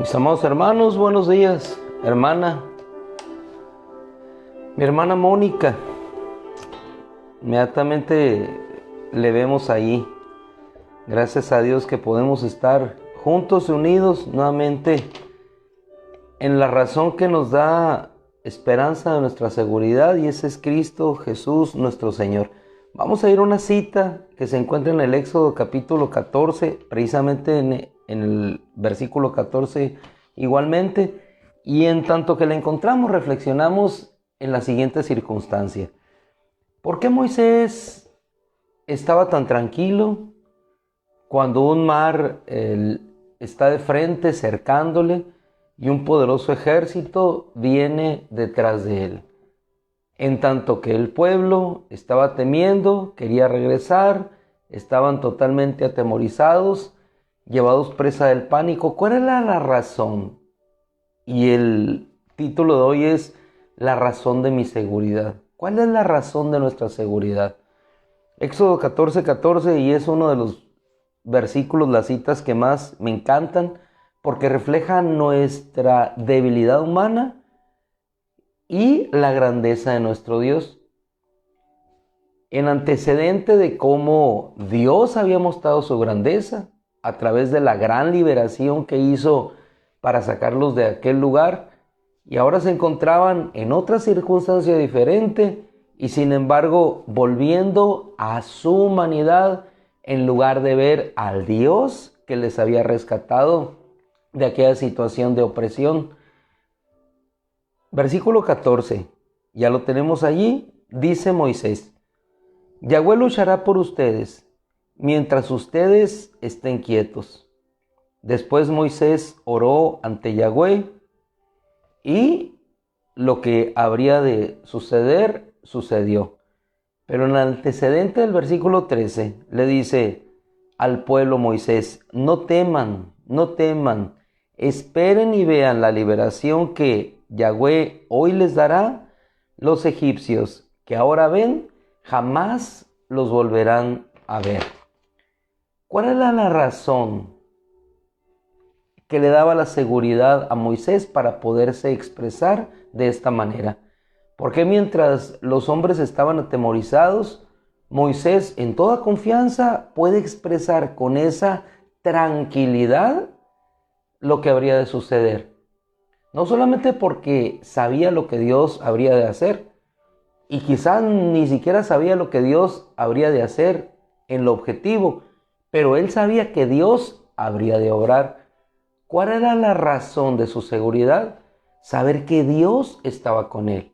Mis amados hermanos, buenos días, hermana. Mi hermana Mónica, inmediatamente le vemos ahí. Gracias a Dios que podemos estar juntos y unidos nuevamente en la razón que nos da esperanza de nuestra seguridad, y ese es Cristo Jesús nuestro Señor. Vamos a ir a una cita que se encuentra en el Éxodo capítulo 14, precisamente en el versículo 14 igualmente, y en tanto que la encontramos reflexionamos en la siguiente circunstancia. ¿Por qué Moisés estaba tan tranquilo cuando un mar está de frente cercándole y un poderoso ejército viene detrás de él? En tanto que el pueblo estaba temiendo, quería regresar, estaban totalmente atemorizados, llevados presa del pánico. ¿Cuál era la razón? Y el título de hoy es La razón de mi seguridad. ¿Cuál es la razón de nuestra seguridad? Éxodo 14:14, y es uno de los versículos, las citas que más me encantan, porque reflejan nuestra debilidad humana y la grandeza de nuestro Dios. En antecedente de cómo Dios había mostrado su grandeza a través de la gran liberación que hizo para sacarlos de aquel lugar, y ahora se encontraban en otra circunstancia diferente, y sin embargo volviendo a su humanidad en lugar de ver al Dios que les había rescatado de aquella situación de opresión. Versículo 14, ya lo tenemos allí. Dice Moisés: Yahweh luchará por ustedes mientras ustedes estén quietos. Después Moisés oró ante Yahweh, y lo que habría de suceder, sucedió. Pero en el antecedente del versículo 13 le dice al pueblo Moisés: no teman, no teman, esperen y vean la liberación que Yahweh hoy les dará. Los egipcios que ahora ven, jamás los volverán a ver. ¿Cuál era la razón que le daba la seguridad a Moisés para poderse expresar de esta manera? Porque mientras los hombres estaban atemorizados, Moisés en toda confianza puede expresar con esa tranquilidad lo que habría de suceder. No solamente porque sabía lo que Dios habría de hacer, y quizás ni siquiera sabía lo que Dios habría de hacer en lo objetivo, pero él sabía que Dios habría de obrar. ¿Cuál era la razón de su seguridad? Saber que Dios estaba con él.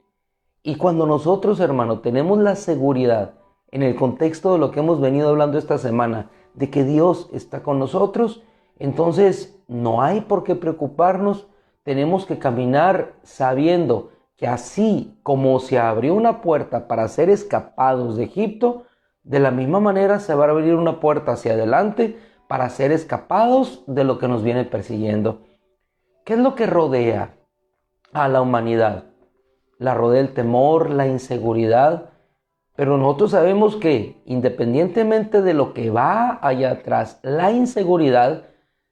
Y cuando nosotros, hermano, tenemos la seguridad en el contexto de lo que hemos venido hablando esta semana, de que Dios está con nosotros, entonces no hay por qué preocuparnos. Tenemos que caminar sabiendo que así como se abrió una puerta para ser escapados de Egipto, de la misma manera se va a abrir una puerta hacia adelante para ser escapados de lo que nos viene persiguiendo. ¿Qué es lo que rodea a la humanidad? La rodea el temor, la inseguridad, pero nosotros sabemos que independientemente de lo que va allá atrás, la inseguridad,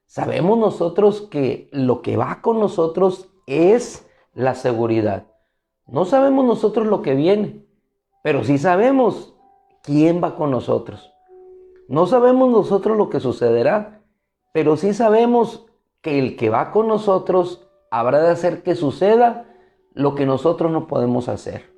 sabemos nosotros que lo que va con nosotros es la seguridad. No sabemos nosotros lo que viene, pero sí sabemos quién va con nosotros. No sabemos nosotros lo que sucederá, pero sí sabemos que el que va con nosotros habrá de hacer que suceda lo que nosotros no podemos hacer.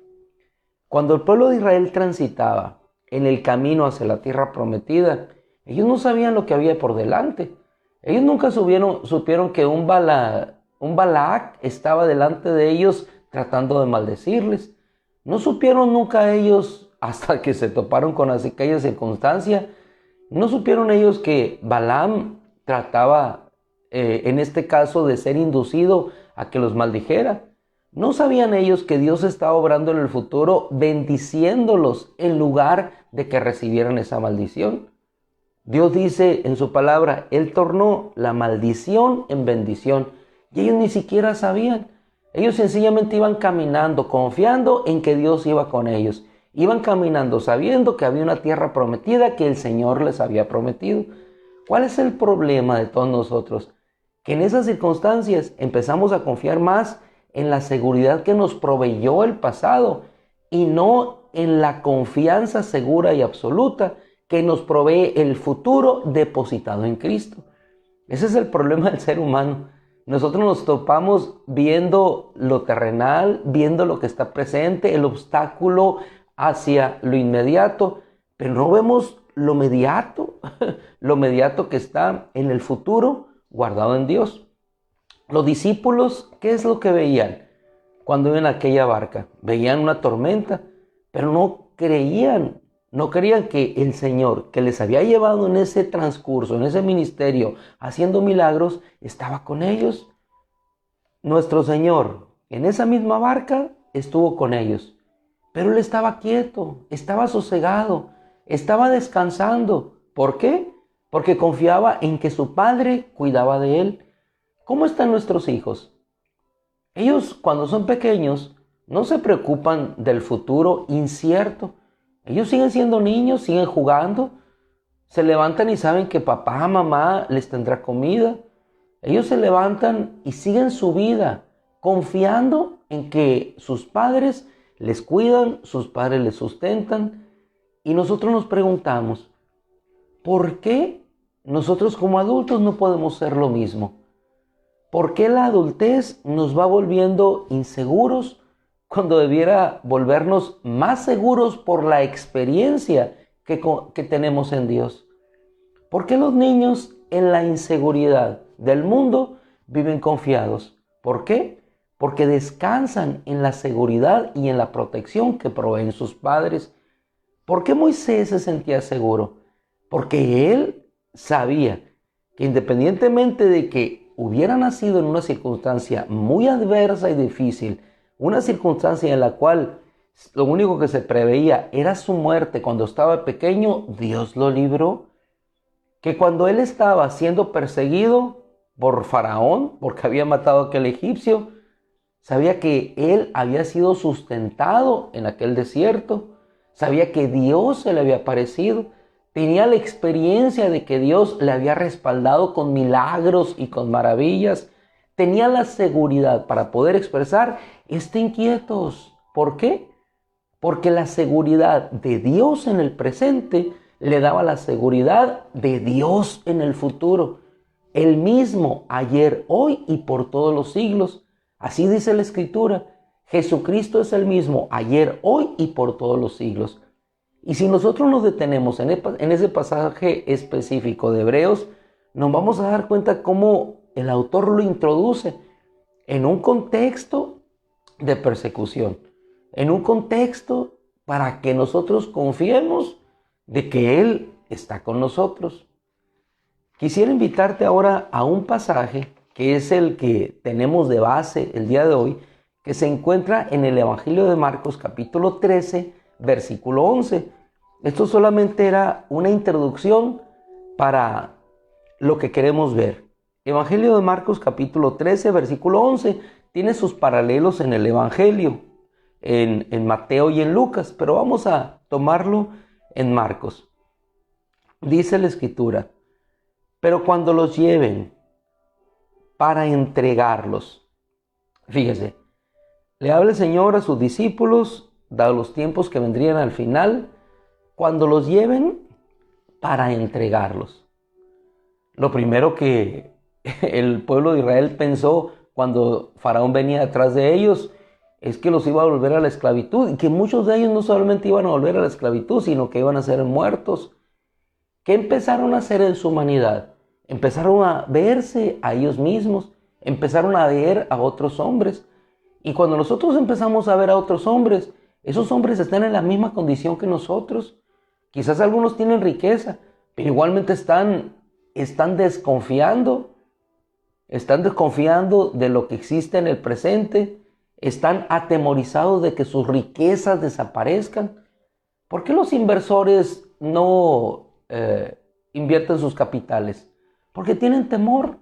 Cuando el pueblo de Israel transitaba en el camino hacia la tierra prometida, ellos no sabían lo que había por delante. Ellos nunca supieron que un Balac estaba delante de ellos tratando de maldecirles. No supieron nunca ellos, hasta que se toparon con aquella circunstancia, no supieron ellos que Balaam trataba, en este caso, de ser inducido a que los maldijera. No sabían ellos que Dios estaba obrando en el futuro, bendiciéndolos en lugar de que recibieran esa maldición. Dios dice en su palabra: Él tornó la maldición en bendición. Y ellos ni siquiera sabían. Ellos sencillamente iban caminando, confiando en que Dios iba con ellos. Iban caminando sabiendo que había una tierra prometida que el Señor les había prometido. ¿Cuál es el problema de todos nosotros? que en esas circunstancias empezamos a confiar más en la seguridad que nos proveyó el pasado y no en la confianza segura y absoluta que nos provee el futuro depositado en Cristo. Ese es el problema del ser humano. Nosotros nos topamos viendo lo terrenal, viendo lo que está presente, el obstáculo hacia lo inmediato, pero no vemos lo mediato, lo mediato que está en el futuro guardado en Dios. Los discípulos, ¿qué es lo que veían cuando iban a aquella barca? Veían una tormenta, pero no creían que el Señor, que les había llevado en ese transcurso, en ese ministerio, haciendo milagros, estaba con ellos. Nuestro Señor, en esa misma barca, estuvo con ellos. Pero Él estaba quieto, estaba sosegado, estaba descansando. ¿Por qué? Porque confiaba en que su Padre cuidaba de Él. ¿Cómo están nuestros hijos? Ellos, cuando son pequeños, no se preocupan del futuro incierto. Ellos siguen siendo niños, siguen jugando, se levantan y saben que papá, mamá les tendrá comida. Ellos se levantan y siguen su vida, confiando en que sus padres les cuidan, sus padres les sustentan. Y nosotros nos preguntamos, ¿por qué nosotros como adultos no podemos ser lo mismo? ¿Por qué la adultez nos va volviendo inseguros cuando debiera volvernos más seguros por la experiencia que tenemos en Dios? ¿Por qué los niños en la inseguridad del mundo viven confiados? ¿Por qué? Porque descansan en la seguridad y en la protección que proveen sus padres. ¿Por qué Moisés se sentía seguro? Porque él sabía que independientemente de que hubiera nacido en una circunstancia muy adversa y difícil, una circunstancia en la cual lo único que se preveía era su muerte cuando estaba pequeño, Dios lo libró. Que cuando él estaba siendo perseguido por Faraón, porque había matado a aquel egipcio, sabía que él había sido sustentado en aquel desierto, sabía que Dios se le había aparecido, tenía la experiencia de que Dios le había respaldado con milagros y con maravillas, tenía la seguridad para poder expresar, estén quietos. ¿Por qué? Porque la seguridad de Dios en el presente le daba la seguridad de Dios en el futuro. El mismo ayer, hoy y por todos los siglos. Así dice la Escritura. Jesucristo es el mismo ayer, hoy y por todos los siglos. Y si nosotros nos detenemos en ese pasaje específico de Hebreos, nos vamos a dar cuenta cómo el autor lo introduce en un contexto de persecución, en un contexto para que nosotros confiemos de que Él está con nosotros. Quisiera invitarte ahora a un pasaje que es el que tenemos de base el día de hoy, que se encuentra en el Evangelio de Marcos capítulo 13, versículo 11. Esto solamente era una introducción para lo que queremos ver. Evangelio de Marcos capítulo 13, versículo 11, tiene sus paralelos en el Evangelio, en Mateo y en Lucas, pero vamos a tomarlo en Marcos. Dice la Escritura, pero cuando los lleven para entregarlos, fíjese, le habla el Señor a sus discípulos, dados los tiempos que vendrían al final, cuando los lleven para entregarlos. Lo primero que el pueblo de Israel pensó cuando Faraón venía detrás de ellos es que los iba a volver a la esclavitud, y que muchos de ellos no solamente iban a volver a la esclavitud, sino que iban a ser muertos. ¿Qué empezaron a hacer en su humanidad? Empezaron a verse a ellos mismos, empezaron a ver a otros hombres. Y cuando nosotros empezamos a ver a otros hombres, esos hombres están en la misma condición que nosotros. Quizás algunos tienen riqueza, pero igualmente están desconfiando. Están desconfiando de lo que existe en el presente. Están atemorizados de que sus riquezas desaparezcan. ¿Por qué los inversores no invierten sus capitales? Porque tienen temor.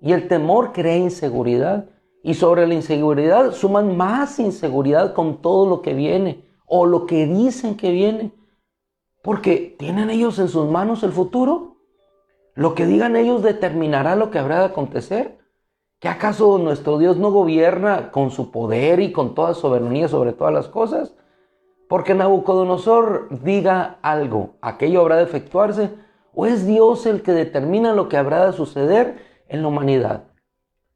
Y el temor crea inseguridad. Y sobre la inseguridad suman más inseguridad con todo lo que viene o lo que dicen que viene. Porque ¿tienen ellos en sus manos el futuro? Lo que digan ellos determinará lo que habrá de acontecer. ¿Que acaso nuestro Dios no gobierna con su poder y con toda soberanía sobre todas las cosas? Porque Nabucodonosor diga algo, ¿aquello habrá de efectuarse? ¿O es Dios el que determina lo que habrá de suceder en la humanidad?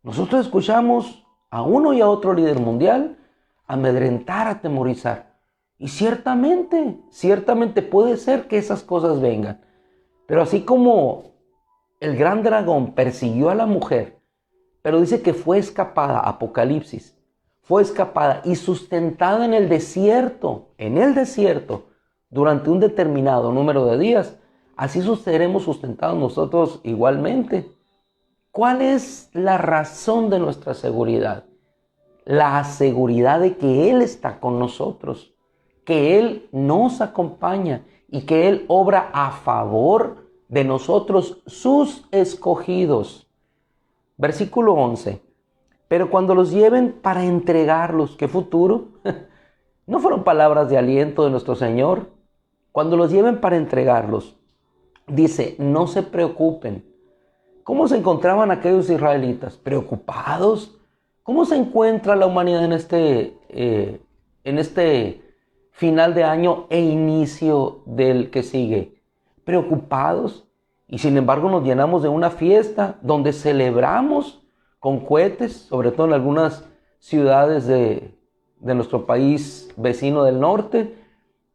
Nosotros escuchamos a uno y a otro líder mundial amedrentar, atemorizar. Y ciertamente puede ser que esas cosas vengan. Pero así como el gran dragón persiguió a la mujer, pero dice que fue escapada, Apocalipsis, fue escapada y sustentada en el desierto, durante un determinado número de días, así seremos sustentados nosotros igualmente. ¿Cuál es la razón de nuestra seguridad? La seguridad de que Él está con nosotros, que Él nos acompaña y que Él obra a favor de nosotros, sus escogidos. Versículo 11. Pero cuando los lleven para entregarlos, ¿qué futuro? ¿No fueron palabras de aliento de nuestro Señor? Cuando los lleven para entregarlos, dice, no se preocupen. ¿Cómo se encontraban aquellos israelitas? ¿Preocupados? ¿Cómo se encuentra la humanidad en este final de año e inicio del que sigue? Preocupados. Y sin embargo nos llenamos de una fiesta donde celebramos con cohetes, sobre todo en algunas ciudades de nuestro país vecino del norte,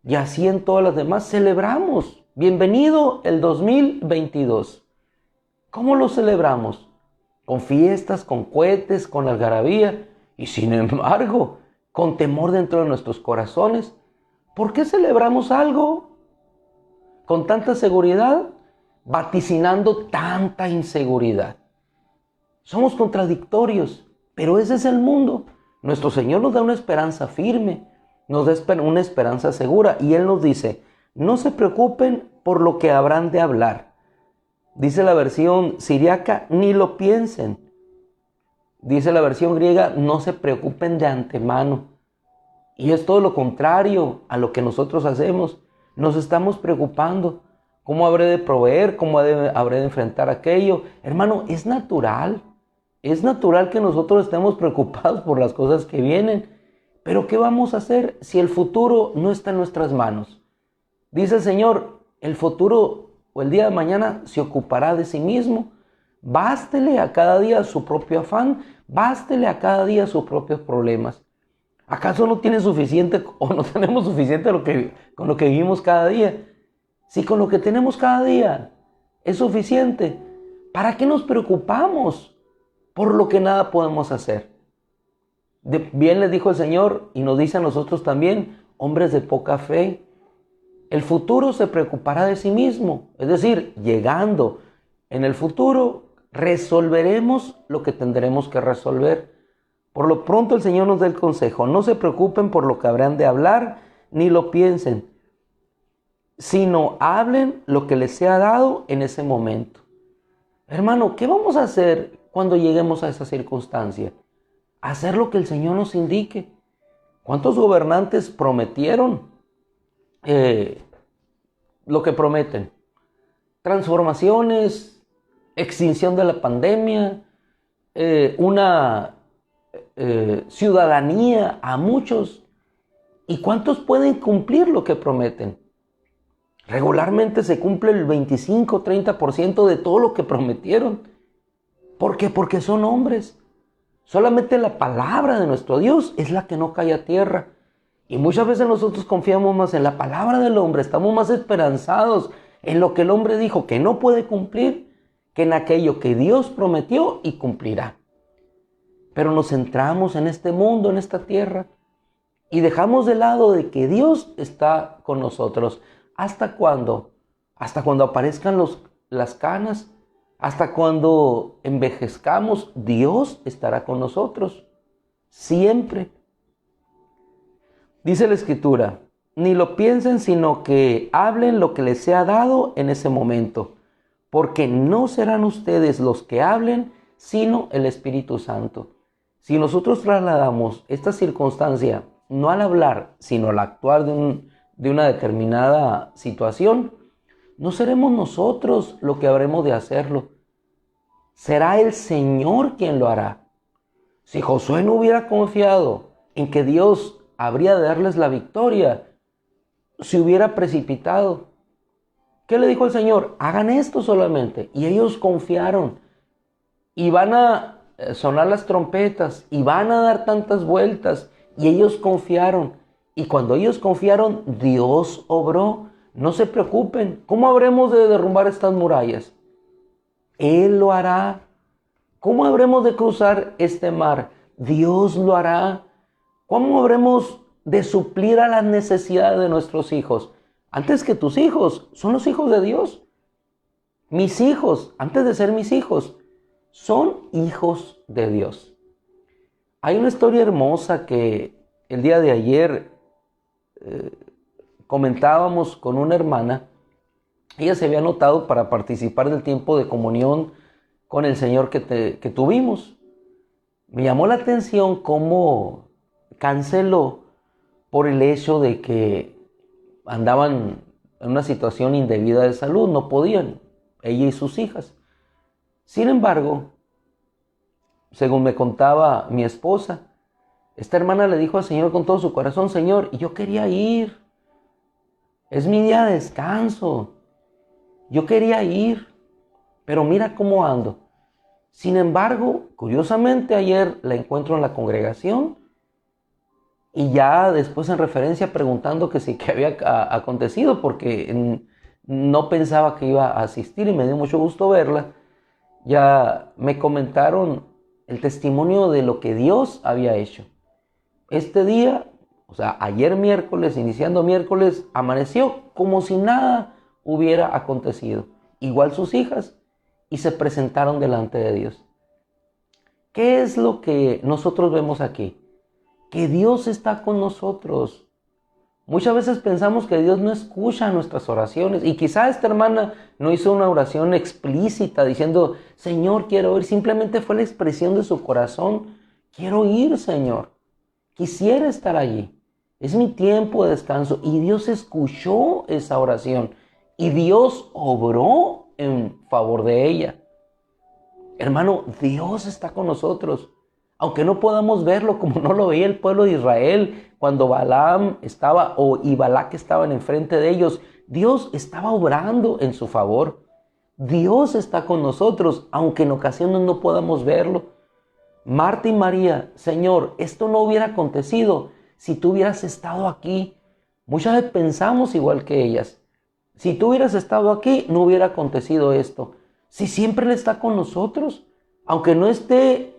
y así en todas las demás celebramos. Bienvenido el 2022. ¿Cómo lo celebramos? Con fiestas, con cohetes, con algarabía, y sin embargo, con temor dentro de nuestros corazones. ¿Por qué celebramos algo con tanta seguridad, vaticinando tanta inseguridad? Somos contradictorios, pero ese es el mundo. Nuestro Señor nos da una esperanza firme, nos da una esperanza segura, y Él nos dice, no se preocupen por lo que habrán de hablar. Dice la versión siriaca, ni lo piensen. Dice la versión griega, no se preocupen de antemano. Y es todo lo contrario a lo que nosotros hacemos. Nos estamos preocupando. ¿Cómo habré de proveer? ¿Cómo habré de enfrentar aquello? Hermano, es natural. Es natural que nosotros estemos preocupados por las cosas que vienen. Pero ¿qué vamos a hacer si el futuro no está en nuestras manos? Dice el Señor, el futuro o el día de mañana se ocupará de sí mismo. Bástele a cada día su propio afán, bástele a cada día sus propios problemas. ¿Acaso no tiene suficiente o no tenemos suficiente con lo que vivimos cada día? Si con lo que tenemos cada día es suficiente, ¿para qué nos preocupamos por lo que nada podemos hacer? Bien les dijo el Señor y nos dice a nosotros también, hombres de poca fe, el futuro se preocupará de sí mismo. Es decir, llegando en el futuro, resolveremos lo que tendremos que resolver. Por lo pronto el Señor nos da el consejo, no se preocupen por lo que habrán de hablar, ni lo piensen, sino hablen lo que les sea dado en ese momento. Hermano, ¿qué vamos a hacer cuando lleguemos a esa circunstancia? Hacer lo que el Señor nos indique. ¿Cuántos gobernantes prometieron lo que prometen? Transformaciones, extinción de la pandemia, una ciudadanía a muchos. ¿Y cuántos pueden cumplir lo que prometen? Regularmente se cumple el 25-30% de todo lo que prometieron. ¿Por qué? Porque son hombres. Solamente la palabra de nuestro Dios es la que no cae a tierra. Y muchas veces nosotros confiamos más en la palabra del hombre, estamos más esperanzados en lo que el hombre dijo que no puede cumplir, que en aquello que Dios prometió y cumplirá. Pero nos centramos en este mundo, en esta tierra, y dejamos de lado de que Dios está con nosotros. ¿Hasta cuándo? Hasta cuando aparezcan las canas, hasta cuando envejezcamos, Dios estará con nosotros, siempre. Dice la Escritura, ni lo piensen, sino que hablen lo que les sea dado en ese momento, porque no serán ustedes los que hablen, sino el Espíritu Santo. Si nosotros trasladamos esta circunstancia, no al hablar, sino al actuar de una determinada situación, no seremos nosotros lo que habremos de hacerlo, será el Señor quien lo hará. Si Josué no hubiera confiado en que Dios habría de darles la victoria, se hubiera precipitado. ¿Qué le dijo el Señor? Hagan esto solamente. Y ellos confiaron. Y van a sonar las trompetas. Y van a dar tantas vueltas. Y ellos confiaron. Y cuando ellos confiaron, Dios obró. No se preocupen. ¿Cómo habremos de derrumbar estas murallas? Él lo hará. ¿Cómo habremos de cruzar este mar? Dios lo hará. ¿Cómo habremos de suplir a las necesidades de nuestros hijos? Antes que tus hijos, son los hijos de Dios. Mis hijos, antes de ser mis hijos, son hijos de Dios. Hay una historia hermosa que el día de ayer comentábamos con una hermana. Ella se había anotado para participar del tiempo de comunión con el Señor que tuvimos. Me llamó la atención cómo canceló por el hecho de que andaban en una situación indebida de salud, no podían, ella y sus hijas. Sin embargo, según me contaba mi esposa, esta hermana le dijo al Señor con todo su corazón: Señor, yo quería ir, es mi día de descanso, yo quería ir, pero mira cómo ando. Sin embargo, curiosamente ayer la encuentro en la congregación y ya después en referencia preguntando que sí, qué había acontecido, porque no pensaba que iba a asistir y me dio mucho gusto verla. Ya me comentaron el testimonio de lo que Dios había hecho. Este día, o sea, ayer miércoles, iniciando miércoles, amaneció como si nada hubiera acontecido. Igual sus hijas, y se presentaron delante de Dios. ¿Qué es lo que nosotros vemos aquí? Que Dios está con nosotros. Muchas veces pensamos que Dios no escucha nuestras oraciones, y quizá esta hermana no hizo una oración explícita diciendo: Señor, quiero ir. Simplemente fue la expresión de su corazón: quiero ir, Señor. Quisiera estar allí. Es mi tiempo de descanso. Y Dios escuchó esa oración. Y Dios obró en favor de ella. Hermano, Dios está con nosotros. Aunque no podamos verlo como no lo veía el pueblo de Israel cuando Balaam estaba y Balac estaban enfrente de ellos, Dios estaba obrando en su favor. Dios está con nosotros, aunque en ocasiones no podamos verlo. Marta y María: Señor, esto no hubiera acontecido si tú hubieras estado aquí. Muchas veces pensamos igual que ellas. Si tú hubieras estado aquí, no hubiera acontecido esto. Si siempre Él está con nosotros, aunque no esté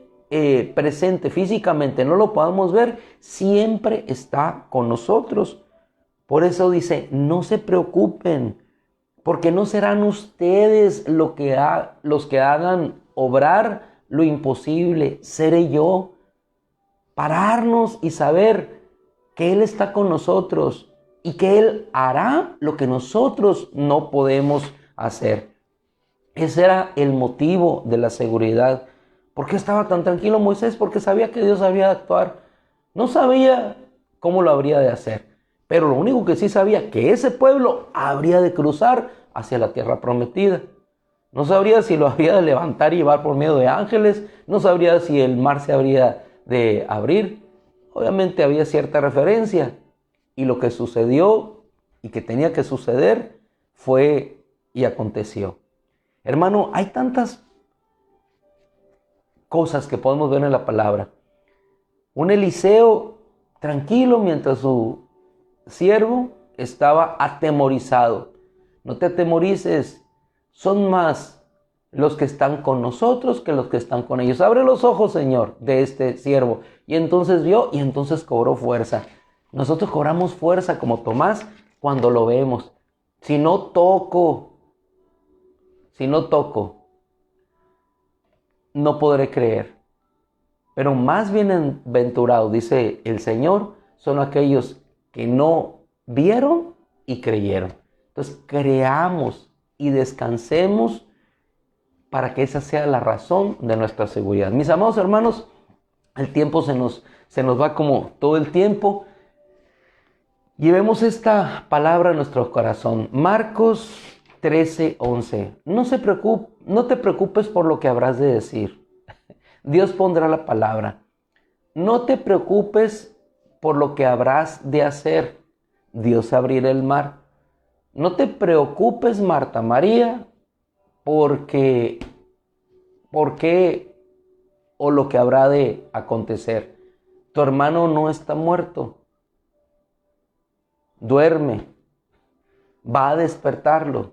presente físicamente, no lo podamos ver, siempre está con nosotros. Por eso dice: no se preocupen, porque no serán ustedes los que hagan obrar lo imposible, seré yo. Pararnos y saber que Él está con nosotros y que Él hará lo que nosotros no podemos hacer. Ese era el motivo de la seguridad. ¿Por qué estaba tan tranquilo Moisés? Porque sabía que Dios había de actuar. No sabía cómo lo habría de hacer, pero lo único que sí sabía, que ese pueblo habría de cruzar hacia la tierra prometida. No sabría si lo habría de levantar y llevar por medio de ángeles. No sabría si el mar se habría de abrir. Obviamente había cierta referencia. Y lo que sucedió y que tenía que suceder fue y aconteció. Hermano, hay tantas cosas que podemos ver en la palabra. Un Eliseo tranquilo mientras su siervo estaba atemorizado. No te atemorices. Son más los que están con nosotros que los que están con ellos. Abre los ojos, Señor, de este siervo. Y entonces vio y entonces cobró fuerza. Nosotros cobramos fuerza como Tomás cuando lo vemos. Si no toco, no podré creer. Pero más bienaventurados, dice el Señor, son aquellos que no vieron y creyeron. Entonces creamos y descansemos para que esa sea la razón de nuestra seguridad. Mis amados hermanos, el tiempo se nos va como todo el tiempo. Llevemos esta palabra a nuestro corazón. Marcos 13:11. No te preocupes por lo que habrás de decir. Dios pondrá la palabra. No te preocupes por lo que habrás de hacer. Dios abrirá el mar. No te preocupes, Marta María, por qué o lo que habrá de acontecer. Tu hermano no está muerto. Duerme. Va a despertarlo.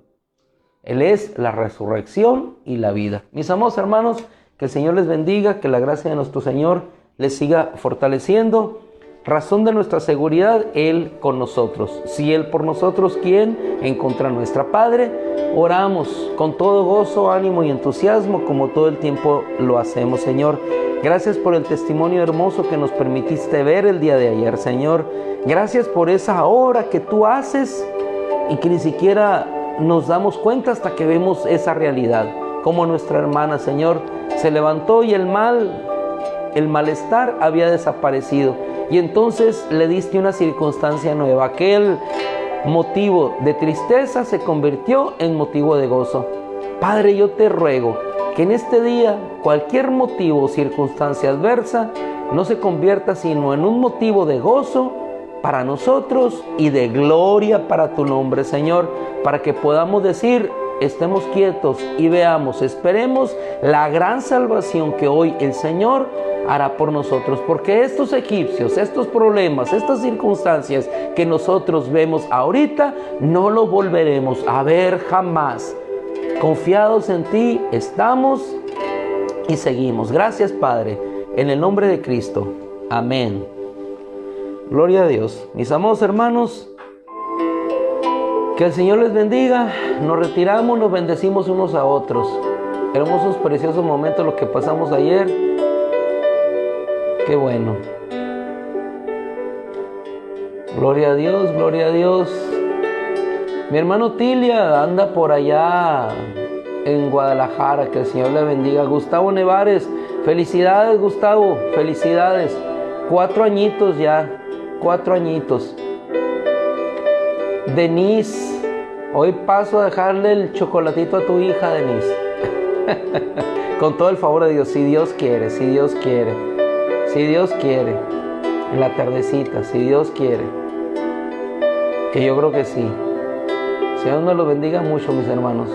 Él es la resurrección y la vida. Mis amados hermanos, que el Señor les bendiga, que la gracia de nuestro Señor les siga fortaleciendo. Razón de nuestra seguridad, Él con nosotros. Si Él por nosotros, ¿quién en contra nuestra? Padre, oramos con todo gozo, ánimo y entusiasmo, como todo el tiempo lo hacemos, Señor. Gracias por el testimonio hermoso que nos permitiste ver el día de ayer, Señor. Gracias por esa obra que tú haces y que ni siquiera nos damos cuenta hasta que vemos esa realidad. Como nuestra hermana, Señor, se levantó y el malestar había desaparecido. Y entonces le diste una circunstancia nueva. Aquel motivo de tristeza se convirtió en motivo de gozo. Padre, yo te ruego que en este día cualquier motivo o circunstancia adversa no se convierta sino en un motivo de gozo para nosotros y de gloria para tu nombre, Señor, para que podamos decir: estemos quietos y veamos, esperemos la gran salvación que hoy el Señor hará por nosotros, porque estos egipcios, estos problemas, estas circunstancias que nosotros vemos ahorita, no lo volveremos a ver jamás. Confiados en ti estamos y seguimos. Gracias, Padre, en el nombre de Cristo. Amén. Gloria a Dios. Mis amados hermanos, que el Señor les bendiga. Nos retiramos, nos bendecimos unos a otros. Hermosos, preciosos momentos los que pasamos ayer. Qué bueno. Gloria a Dios, gloria a Dios. Mi hermano Tilia anda por allá en Guadalajara. Que el Señor le bendiga. Gustavo Nevares, felicidades, Gustavo, felicidades. 4 añitos ya, 4 añitos. Denise, hoy paso a dejarle el chocolatito a tu hija, Denise. Con todo el favor de Dios, si Dios quiere, si Dios quiere, si Dios quiere, en la tardecita, si Dios quiere, que yo creo que sí. Señor nos lo bendiga mucho, mis hermanos.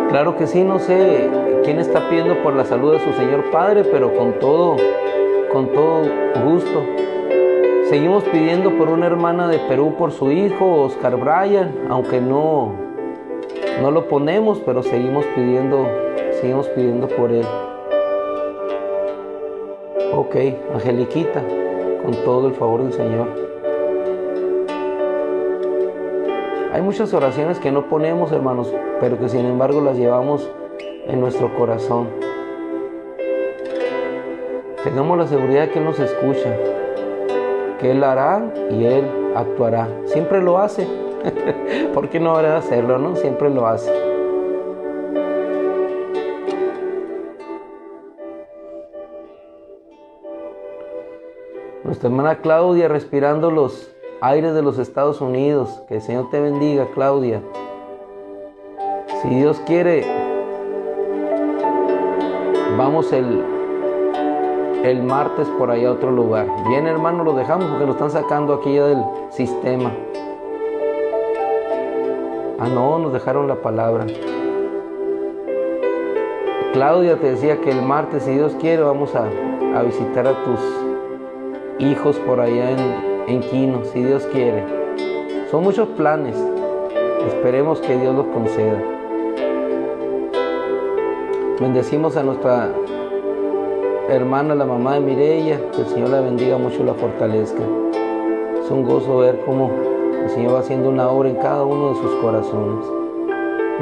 Claro que sí, no sé quién está pidiendo por la salud de su Señor Padre, pero con todo gusto. Seguimos pidiendo por una hermana de Perú, por su hijo, Oscar Brian, aunque no lo ponemos, pero seguimos pidiendo por él. Ok, Angeliquita, con todo el favor del Señor. Hay muchas oraciones que no ponemos, hermanos, pero que sin embargo las llevamos en nuestro corazón. Tengamos la seguridad de que Él nos escucha, que Él hará y Él actuará. Siempre lo hace. ¿Por qué no habrá de hacerlo, no? Siempre lo hace. Nuestra hermana Claudia respirando los aires de los Estados Unidos. Que el Señor te bendiga, Claudia. Si Dios quiere, vamos el martes por allá a otro lugar. Bien, hermano, lo dejamos porque lo están sacando aquí ya del sistema. Ah, no, nos dejaron la palabra. Claudia te decía que el martes, si Dios quiere, vamos a visitar a tus hijos por allá en Quino, si Dios quiere. Son muchos planes. Esperemos que Dios los conceda. Bendecimos a nuestra hermana, la mamá de Mireya. Que el Señor la bendiga mucho y la fortalezca. Es un gozo ver cómo el Señor va haciendo una obra en cada uno de sus corazones.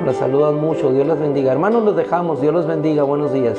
Nos saludan mucho. Dios les bendiga. Hermanos, los dejamos. Dios los bendiga. Buenos días.